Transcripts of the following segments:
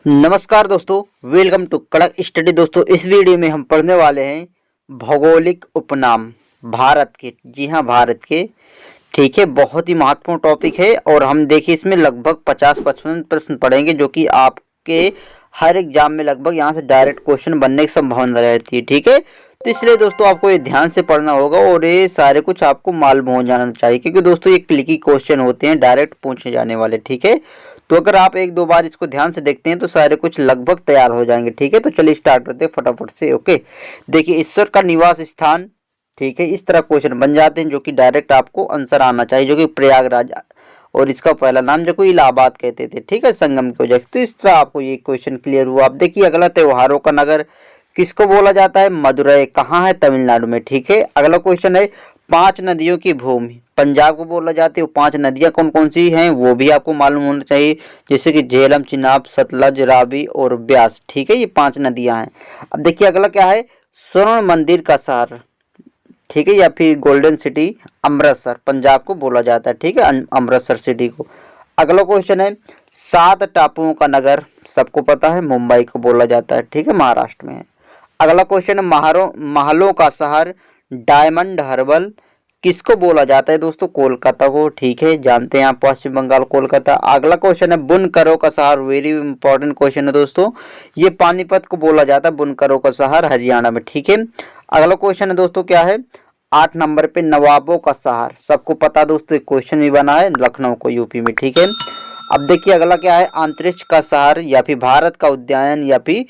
नमस्कार दोस्तों, welcome to कड़क स्टडी। दोस्तों, इस वीडियो में हम पढ़ने वाले हैं भौगोलिक उपनाम भारत के। जी हाँ, भारत के। ठीक है, बहुत ही महत्वपूर्ण टॉपिक है और हम देखिए इसमें लगभग 50-55 प्रश्न पढ़ेंगे, जो कि आपके हर एग्जाम में लगभग यहाँ से डायरेक्ट क्वेश्चन बनने की संभावना रहती है। ठीक है, तो इसलिए दोस्तों आपको ये ध्यान से पढ़ना होगा और ये सारे कुछ आपको मालूम हो जाना चाहिए, क्योंकि दोस्तों ये क्लिकी क्वेश्चन होते हैं, डायरेक्ट पूछे जाने वाले। ठीक है, तो अगर आप एक दो बार इसको ध्यान से देखते हैं तो सारे कुछ लगभग तैयार हो जाएंगे। ठीक है, तो चलिए स्टार्ट करते हैं फटाफट से। ओके, देखिए ईश्वर का निवास स्थान। ठीक है, इस तरह क्वेश्चन बन जाते हैं जो कि डायरेक्ट आपको आंसर आना चाहिए, जो कि प्रयागराज, और इसका पहला नाम जो को इलाहाबाद कहते थे। ठीक है, संगम की वजह से। तो इस तरह आपको ये क्वेश्चन क्लियर हुआ। अब देखिए अगला, त्योहारों का नगर किसको बोला जाता है? मदुरई। कहाँ है? तमिलनाडु में। ठीक है, अगला क्वेश्चन है, 5 नदियों की भूमि पंजाब को बोला जाती है। 5 नदियां कौन कौन सी हैं वो भी आपको मालूम होना चाहिए, जैसे कि झेलम, चिनाब, सतलज, रावी और ब्यास। ठीक है, ये 5 नदियां हैं। अब देखिए अगला क्या है, स्वर्ण मंदिर का शहर। ठीक है, या फिर गोल्डन सिटी, अमृतसर पंजाब को बोला जाता है। ठीक है, अमृतसर सिटी को। अगला क्वेश्चन है, 7 टापुओं का नगर, सबको पता है मुंबई को बोला जाता है। ठीक है, महाराष्ट्र में है। अगला क्वेश्चन है, महलों का शहर डायमंड हार्बर किसको बोला जाता है? दोस्तों कोलकाता को। ठीक है, जानते हैं आप, पश्चिम बंगाल कोलकाता। अगला क्वेश्चन है, बुनकरों का शहर। वेरी इंपॉर्टेंट क्वेश्चन है दोस्तों, ये पानीपत को बोला जाता है, बुनकरों का शहर हरियाणा में। ठीक है, अगला क्वेश्चन है दोस्तों क्या है, 8 नंबर पे, नवाबों का शहर, सबको पता दोस्तों, एक क्वेश्चन भी बना है, लखनऊ को, यूपी में। ठीक है, अब देखिए अगला क्या है, अंतरिक्ष का शहर या फिर भारत का उद्यान या फिर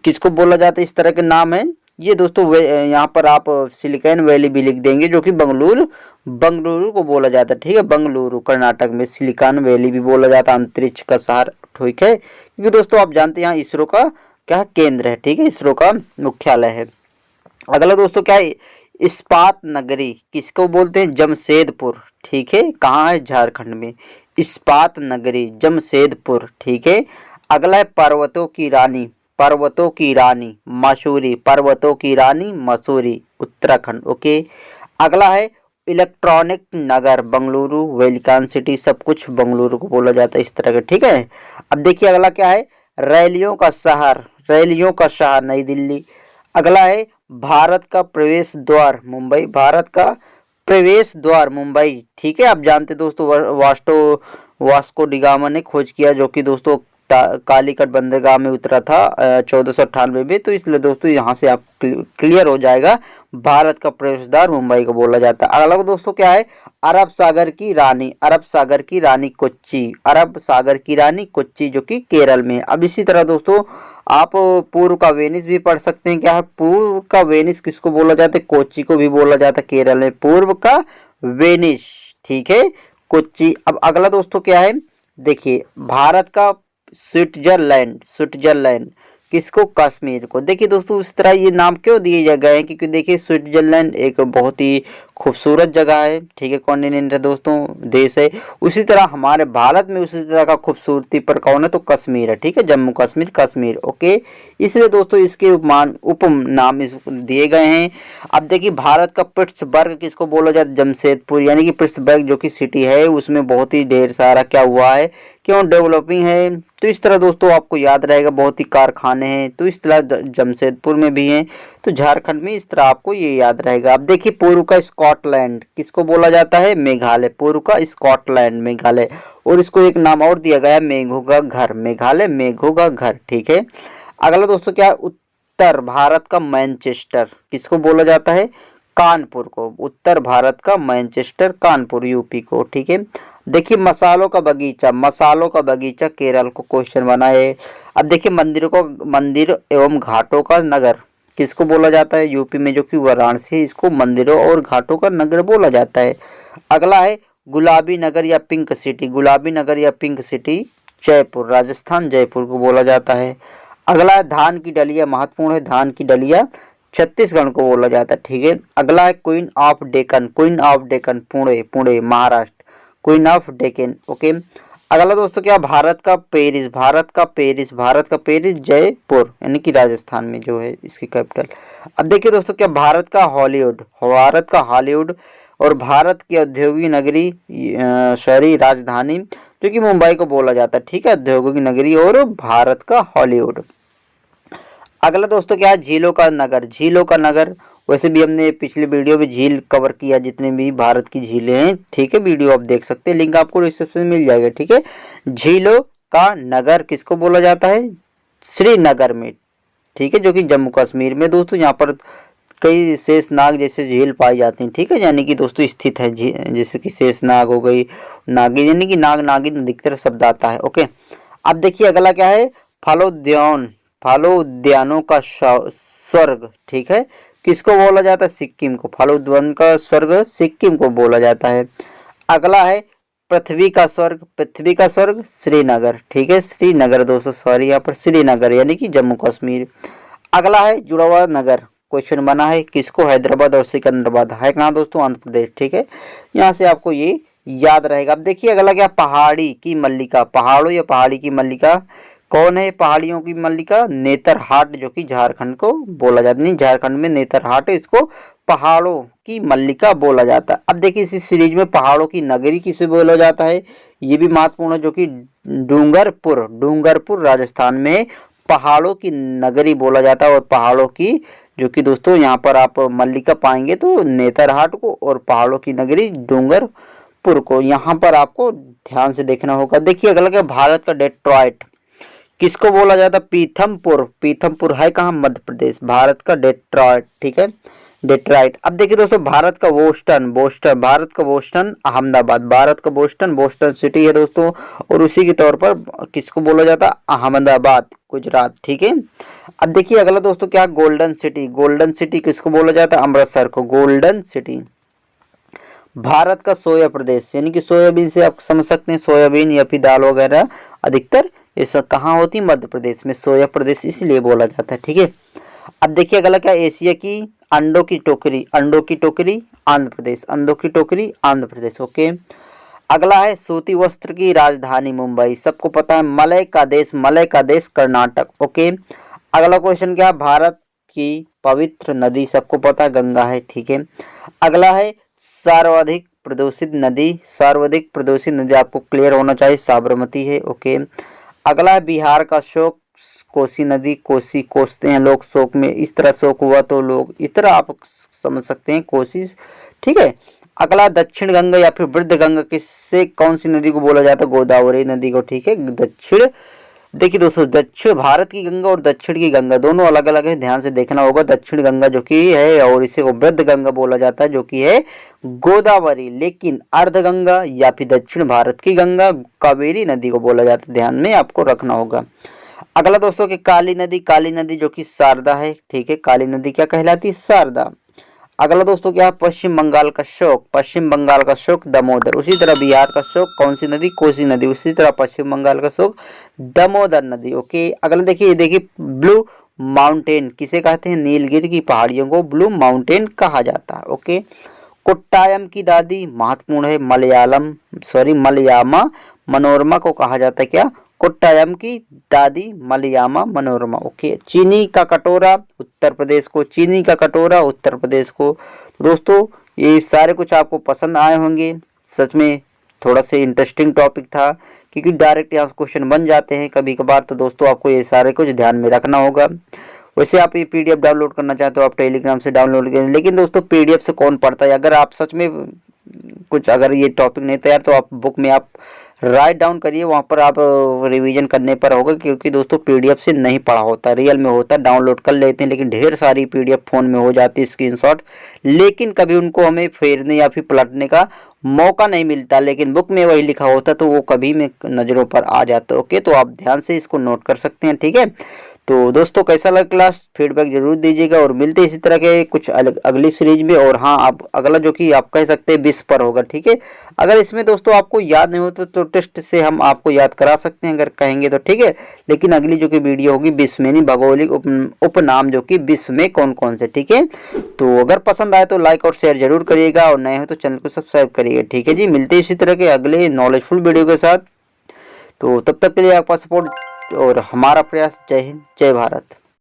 किसको बोला जाता है, इस तरह के नाम है ये दोस्तों। यहाँ पर आप सिलिकॉन वैली भी लिख देंगे, जो कि बंगलुरु को बोला जाता है। ठीक है, बंगलुरु कर्नाटक में सिलिकॉन वैली भी बोला जाता है, अंतरिक्ष का शहर। ठीक है, क्योंकि दोस्तों आप जानते हैं यहाँ इसरो का क्या केंद्र है। ठीक है, इसरो का मुख्यालय है। अगला दोस्तों क्या है, इस्पात नगरी किसको बोलते हैं? जमशेदपुर। ठीक है, कहाँ है? झारखंड में। इस्पात नगरी जमशेदपुर। ठीक है, अगला है, पर्वतों की रानी, पर्वतों की रानी मसूरी, पर्वतों की रानी मसूरी, उत्तराखंड। ओके, अगला है, इलेक्ट्रॉनिक नगर बंगलुरु, वेलिकॉन सिटी, सब कुछ बंगलुरु को बोला जाता है, इस तरह का। ठीक है, अब देखिए अगला क्या है, रैलियों का शहर, रैलियों का शहर नई दिल्ली। अगला है, भारत का प्रवेश द्वार मुंबई, भारत का प्रवेश द्वार मुंबई। ठीक है, आप जानते दोस्तों वास्को डिगामा ने खोज किया, जो कि दोस्तों कालीकट बंदरगाह में उतरा था 1498 में। तो इसलिए दोस्तों यहाँ से आप क्लियर हो जाएगा, भारत का प्रवेश द्वार मुंबई को बोला जाता है। अगला दोस्तों क्या है, अरब सागर की रानी, अरब सागर की रानी कोच्चि, अरब सागर की रानी कोच्चि, जो कि केरल में। अब इसी तरह दोस्तों आप पूर्व का वेनिस भी पढ़ सकते हैं। क्या है, पूर्व का वेनिस किसको बोला जाता है? कोच्चि को भी बोला जाता है, केरल में पूर्व का वेनिस। ठीक है, कोच्चि। अब अगला दोस्तों क्या है, देखिए भारत का स्विट्जरलैंड, स्विट्जरलैंड किसको? कश्मीर को। देखिए दोस्तों इस तरह ये नाम क्यों दिए गए हैं, क्योंकि देखिए स्विट्जरलैंड एक बहुत ही खूबसूरत जगह है। ठीक है, कॉन्टिनेंट है दोस्तों, देश है। उसी तरह हमारे भारत में उसी तरह का खूबसूरती पर कौन है? तो कश्मीर है। ठीक है, जम्मू कश्मीर, कश्मीर। ओके, इसलिए दोस्तों इसके उपनाम इस दिए गए हैं। अब देखिए भारत का पिट्सबर्ग किसको बोला जाता है? जमशेदपुर, यानी कि पिट्सबर्ग जो कि सिटी है उसमें बहुत ही ढेर सारा क्या हुआ है, क्यों डेवलपिंग है। तो इस तरह दोस्तों आपको याद रहेगा, बहुत ही कारखाने हैं, तो इस तरह जमशेदपुर में भी हैं, तो झारखंड में इस तरह आपको ये याद रहेगा। अब देखिए पूर्व का स्कॉटलैंड किसको बोला जाता है? मेघालय, पूर्व का स्कॉटलैंड मेघालय। और इसको एक नाम और दिया गया है, मेघों का घर, मेघालय मेघों का घर। ठीक है, अगला दोस्तों क्या है, उत्तर भारत का मैनचेस्टर किसको बोला जाता है? कानपुर को, उत्तर भारत का मैनचेस्टर, कानपुर यूपी को। ठीक है, देखिए मसालों का बगीचा, मसालों का बगीचा केरल को क्वेश्चन बना है। अब देखिए मंदिर एवं घाटों का नगर किसको बोला जाता है? यूपी में जो कि वाराणसी, इसको मंदिरों और घाटों का नगर बोला जाता है। अगला है, गुलाबी नगर या पिंक सिटी, गुलाबी नगर या पिंक सिटी जयपुर, राजस्थान, जयपुर को बोला जाता है। अगला है, धान की डलिया, महत्वपूर्ण है, धान की डलिया छत्तीसगढ़ को बोला जाता है। ठीक है, अगला है, queen of Deccan, queen of Deccan Pune, Pune Maharashtra, queen of Deccan. Okay, अगला दोस्तों क्या, भारत का पेरिस, भारत का पेरिस, भारत का पेरिस जयपुर, यानी कि राजस्थान में जो है इसकी कैपिटल। अब देखिए दोस्तों क्या, भारत का हॉलीवुड, भारत का हॉलीवुड, और भारत की औद्योगिक नगरी शहरी राजधानी जो कि मुंबई को बोला जाता है, ठीक है, उद्योगों की नगरी और भारत का हॉलीवुड। अगला दोस्तों क्या है, झीलों का नगर। झीलों का नगर, वैसे भी हमने पिछले वीडियो में झील कवर किया, जितने भी भारत की झीलें हैं, ठीक है, वीडियो आप देख सकते हैं, लिंक आपको डिस्क्रिप्शन में मिल जाएगा, ठीक है। झीलों का नगर किसको बोला जाता है, श्रीनगर में, ठीक है, जो कि जम्मू कश्मीर में दोस्तों, यहाँ पर कई शेषनाग जैसे झील पाई जाती हैं, ठीक है, यानी कि दोस्तों स्थित है जैसे कि शेषनाग हो गई, नागिन, यानी कि नाग नागिन अधिकतर शब्द आता है। ओके, अब देखिए अगला क्या है, फलोद्यान। फलोद्यानों का स्वर्ग, ठीक है, किसको बोला जाता है, सिक्किम को। फलोद्यान का स्वर्ग सिक्किम को बोला जाता है। अगला है पृथ्वी का स्वर्ग। पृथ्वी का स्वर्ग श्रीनगर, ठीक है, श्रीनगर दोस्तों, सॉरी यहाँ पर श्रीनगर यानी कि जम्मू कश्मीर। अगला है जुड़वा नगर। क्वेश्चन बना है किसको, हैदराबाद और सिकंदराबाद है कहाँ दोस्तों, आंध्र प्रदेश, ठीक है, यहाँ से आपको ये याद रहेगा। अब देखिए अगला क्या, पहाड़ी की मल्लिका। पहाड़ों या पहाड़ी की मल्लिका कौन है, पहाड़ियों की मल्लिका नेतरहाट, जो कि झारखंड को बोला जाता है, नहीं झारखंड में नेतरहाट है, इसको पहाड़ों की मल्लिका बोला जाता है। अब देखिए इसी सीरीज में पहाड़ों की नगरी किसे बोला जाता है, ये भी महत्वपूर्ण है, जो कि डूंगरपुर। डूंगरपुर राजस्थान में पहाड़ों की नगरी बोला जाता है, और पहाड़ों की, जो कि दोस्तों यहाँ पर आप मल्लिका पाएंगे तो नेतरहाट को, और पहाड़ों की नगरी डूंगरपुर को, यहाँ पर आपको ध्यान से देखना होगा। देखिए अगला क्या, भारत का डेट्रॉइट किसको बोला जाता है, पीथमपुर। पीथमपुर है कहाँ, मध्य प्रदेश, भारत का डेट्रॉइट, ठीक है, डेट्रॉइट। अब देखिए दोस्तों भारत का बोस्टन। बोस्टन, भारत का बोस्टन अहमदाबाद। भारत का बोस्टन, बोस्टन सिटी है दोस्तों, और उसी के तौर पर किसको बोला जाता है, अहमदाबाद, गुजरात, ठीक है। अब देखिए अगला दोस्तों क्या, गोल्डन सिटी। गोल्डन सिटी किसको बोला जाता है, अमृतसर को गोल्डन सिटी। भारत का सोया प्रदेश, यानी कि सोयाबीन से आप समझ सकते हैं, सोयाबीन या फिर दाल वगैरह अधिकतर ये सब कहाँ होती है, मध्य प्रदेश में, सोया प्रदेश इसलिए बोला जाता है, ठीक है। अब देखिए अगला क्या, एशिया की अंडों की टोकरी। अंडों की टोकरी आंध्र प्रदेश। अंडों की टोकरी आंध्र प्रदेश, ओके। अगला है सूती वस्त्र की राजधानी मुंबई। सबको पता है, मलय का देश, मलय का देश कर्नाटक, ओके। अगला क्वेश्चन क्या, भारत की पवित्र नदी, सबको पता है गंगा है, ठीक है। अगला है सर्वाधिक प्रदूषित नदी। सर्वाधिक प्रदूषित नदी आपको क्लियर होना चाहिए, साबरमती है, ओके। अगला है बिहार का शोक, कोसी नदी। कोसी, कोसते हैं लोग शोक में, इस तरह शोक हुआ तो लोग, इस तरह आप समझ सकते हैं, कोसी, ठीक है। अगला दक्षिण गंगा या फिर वृद्ध गंगा, किससे कौन सी नदी को बोला जाता है, गोदावरी नदी को, ठीक है। दक्षिण, देखिए दोस्तों दक्षिण भारत की गंगा और दक्षिण की गंगा दोनों अलग अलग है, ध्यान से देखना होगा। दक्षिण गंगा जो कि है, और इसे को वृद्ध गंगा बोला जाता है, जो कि है गोदावरी। लेकिन अर्ध गंगा या फिर दक्षिण भारत की गंगा कावेरी नदी को बोला जाता है, ध्यान में आपको रखना होगा। अगला दोस्तों की काली नदी। काली नदी जो कि शारदा है, ठीक है, काली नदी क्या कहलाती है, शारदा। अगला दोस्तों क्या, पश्चिम बंगाल का शोक। पश्चिम बंगाल का शोक दामोदर। उसी तरह बिहार का शोक कौन सी नदी, कोसी नदी। उसी तरह पश्चिम बंगाल का शोक दामोदर नदी, ओके। अगला देखिए, देखिए ब्लू माउंटेन किसे कहते हैं, नीलगिरी की पहाड़ियों को ब्लू माउंटेन कहा जाता है, ओके। कोट्टायम की दादी महत्वपूर्ण है, मलयामा मनोरमा को कहा जाता है क्या, कोट्टायम की दादी मलयामा मनोरमा, ओके। चीनी का कटोरा उत्तर प्रदेश को। चीनी का कटोरा उत्तर प्रदेश को। दोस्तों ये सारे कुछ आपको पसंद आए होंगे, सच में थोड़ा सा इंटरेस्टिंग टॉपिक था, क्योंकि डायरेक्ट यहाँ क्वेश्चन बन जाते हैं कभी कभार, तो दोस्तों आपको ये सारे कुछ ध्यान में रखना होगा। वैसे आप ये पीडीएफ डाउनलोड करना चाहते हो आप टेलीग्राम से डाउनलोड करें, लेकिन दोस्तों पीडीएफ से कौन पढ़ता है। अगर आप सच में कुछ, अगर ये टॉपिक नहीं तैयार, तो आप बुक में आप राइट डाउन करिए, वहाँ पर आप रिवीजन करने पर होगा, क्योंकि दोस्तों पीडीएफ से नहीं पढ़ा होता, रियल में होता, डाउनलोड कर लेते हैं, लेकिन ढेर सारी पीडीएफ फ़ोन में हो जाती है स्क्रीनशॉट, लेकिन कभी उनको हमें फेरने या फिर पलटने का मौका नहीं मिलता, लेकिन बुक में वही लिखा होता तो वो कभी में नज़रों पर आ जाता, ओके। तो आप ध्यान से इसको नोट कर सकते हैं, ठीक है। तो दोस्तों कैसा लगा क्लास, फीडबैक जरूर दीजिएगा, और मिलते इसी तरह के कुछ अगली सीरीज में। और हाँ, आप अगला जो कि आप कह सकते हैं 20 पर होगा, ठीक है। अगर इसमें दोस्तों आपको याद नहीं होता तो टेस्ट से हम आपको याद करा सकते हैं, अगर कहेंगे तो, ठीक है। लेकिन अगली जो कि वीडियो होगी विश्व में, नहीं भौगोलिक उपनाम जो कि विश्व में कौन कौन से, ठीक है। तो अगर पसंद आए तो लाइक और शेयर जरूर करिएगा, और नए हो तो चैनल को सब्सक्राइब करिएगा, ठीक है जी। मिलते इसी तरह के अगले नॉलेजफुल वीडियो के साथ। तो तब तक के लिए आपका सपोर्ट और हमारा प्रयास। जय हिंद, जय भारत।